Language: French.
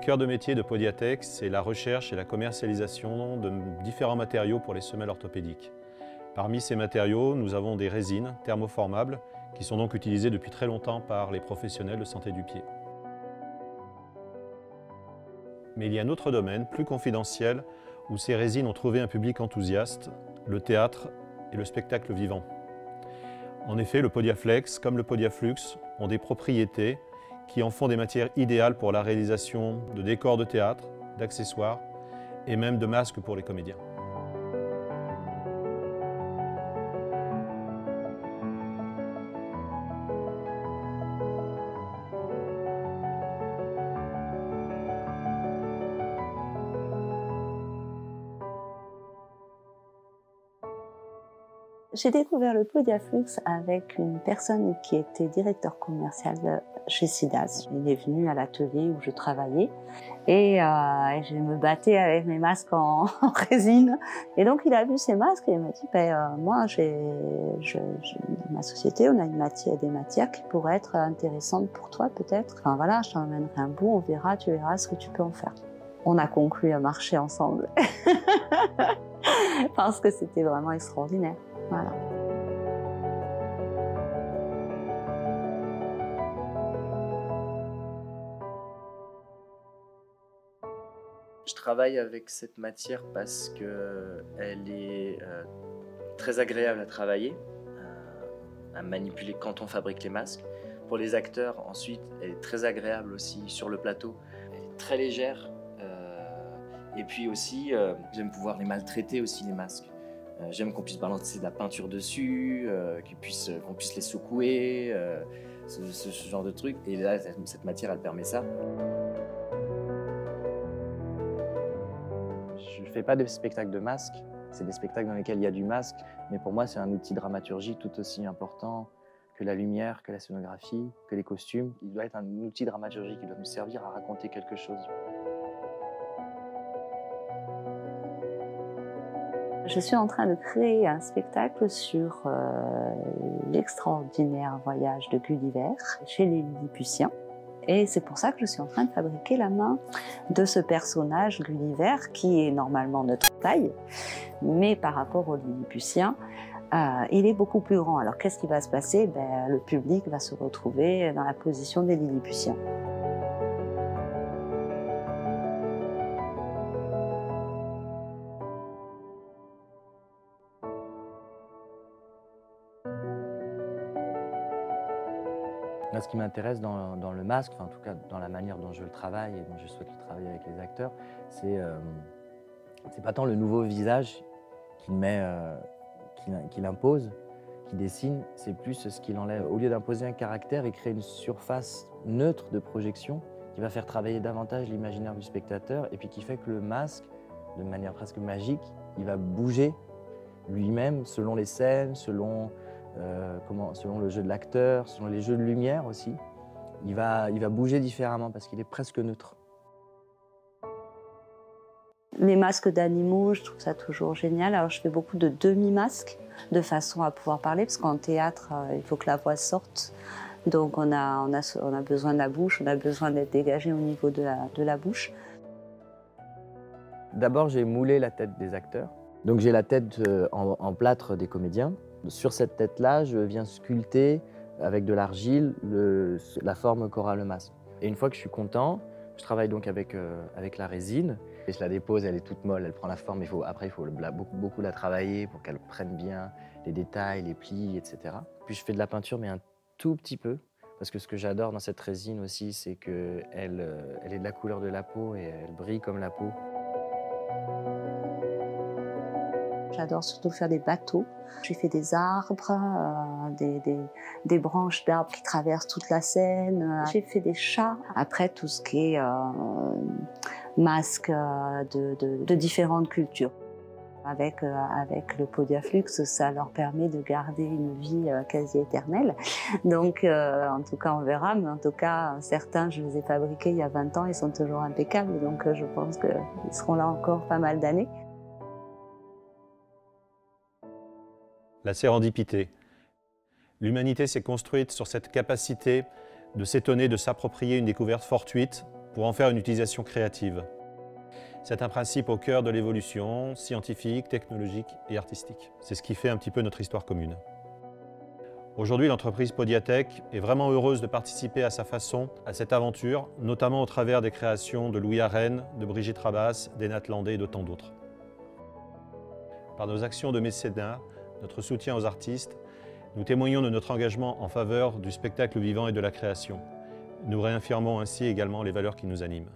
cœur de métier de Podiatech, c'est la recherche et la commercialisation de différents matériaux pour les semelles orthopédiques. Parmi ces matériaux, nous avons des résines thermoformables qui sont donc utilisées depuis très longtemps par les professionnels de santé du pied. Mais il y a un autre domaine, plus confidentiel, où ces résines ont trouvé un public enthousiaste, le théâtre et le spectacle vivant. En effet, le Podiaflex, comme le Podiaflux, ont des propriétés qui en font des matières idéales pour la réalisation de décors de théâtre, d'accessoires et même de masques pour les comédiens. J'ai découvert le Podiaflux avec une personne qui était directeur commercial chez Sidas. Il est venu à l'atelier où je travaillais et je me battais avec mes masques en résine. Et donc il a vu ces masques et il m'a dit moi dans ma société on a des matières qui pourraient être intéressantes pour toi peut-être. Enfin voilà, je t'emmènerai un bout, on verra, tu verras ce que tu peux en faire. On a conclu un marché ensemble parce que c'était vraiment extraordinaire. Voilà. Je travaille avec cette matière parce qu'elle est très agréable à travailler, à manipuler quand on fabrique les masques. Pour les acteurs, ensuite, elle est très agréable aussi sur le plateau. Elle est très légère et puis aussi, j'aime pouvoir les maltraiter aussi, les masques. J'aime qu'on puisse balancer de la peinture dessus, qu'on puisse les secouer, ce genre de trucs. Et là, cette matière, elle permet ça. Je ne fais pas de spectacles de masques, c'est des spectacles dans lesquels il y a du masque, mais pour moi, c'est un outil de dramaturgie tout aussi important que la lumière, que la scénographie, que les costumes. Il doit être un outil de dramaturgie qui doit nous servir à raconter quelque chose. Je suis en train de créer un spectacle sur l'extraordinaire voyage de Gulliver chez les Lilliputiens. Et c'est pour ça que je suis en train de fabriquer la main de ce personnage Gulliver qui est normalement notre taille, mais par rapport aux Lilliputiens, il est beaucoup plus grand. Alors qu'est-ce qui va se passer? Le public va se retrouver dans la position des Lilliputiens. Là, ce qui m'intéresse dans le masque, enfin, en tout cas dans la manière dont je le travaille et dont je souhaite le travailler avec les acteurs, c'est pas tant le nouveau visage qu'il impose, qu'il dessine, c'est plus ce qu'il enlève. Au lieu d'imposer un caractère, il crée une surface neutre de projection qui va faire travailler davantage l'imaginaire du spectateur et puis qui fait que le masque, de manière presque magique, il va bouger lui-même selon les scènes, selon le jeu de l'acteur, selon les jeux de lumière aussi. Il va bouger différemment parce qu'il est presque neutre. Les masques d'animaux, je trouve ça toujours génial. Alors je fais beaucoup de demi-masques de façon à pouvoir parler parce qu'en théâtre, il faut que la voix sorte. Donc on a besoin de la bouche, on a besoin d'être dégagé au niveau de la bouche. D'abord, j'ai moulé la tête des acteurs. Donc j'ai la tête en plâtre des comédiens. Sur cette tête-là, je viens sculpter avec de l'argile la forme qu'aura le masque. Et une fois que je suis content, je travaille donc avec la résine. Et je la dépose, elle est toute molle, elle prend la forme. Après, il faut beaucoup la travailler pour qu'elle prenne bien les détails, les plis, etc. Puis je fais de la peinture, mais un tout petit peu. Parce que ce que j'adore dans cette résine aussi, c'est qu'elle est de la couleur de la peau et elle brille comme la peau. J'adore surtout faire des bateaux. J'ai fait des arbres, des branches d'arbres qui traversent toute la Seine. J'ai fait des chats. Après, tout ce qui est masques de différentes cultures. Avec le Podiaflux, ça leur permet de garder une vie quasi éternelle. Donc, en tout cas, on verra. Mais en tout cas, certains, je les ai fabriqués il y a 20 ans, ils sont toujours impeccables. Donc, je pense qu'ils seront là encore pas mal d'années. La sérendipité. L'humanité s'est construite sur cette capacité de s'étonner, de s'approprier une découverte fortuite pour en faire une utilisation créative. C'est un principe au cœur de l'évolution scientifique, technologique et artistique. C'est ce qui fait un petit peu notre histoire commune. Aujourd'hui, l'entreprise Podiatech est vraiment heureuse de participer à sa façon à cette aventure, notamment au travers des créations de Louis Arène, de Brigitte Rabas, d'Enat Landé et de tant d'autres. Par nos actions de mécénat, notre soutien aux artistes, nous témoignons de notre engagement en faveur du spectacle vivant et de la création. Nous réaffirmons ainsi également les valeurs qui nous animent.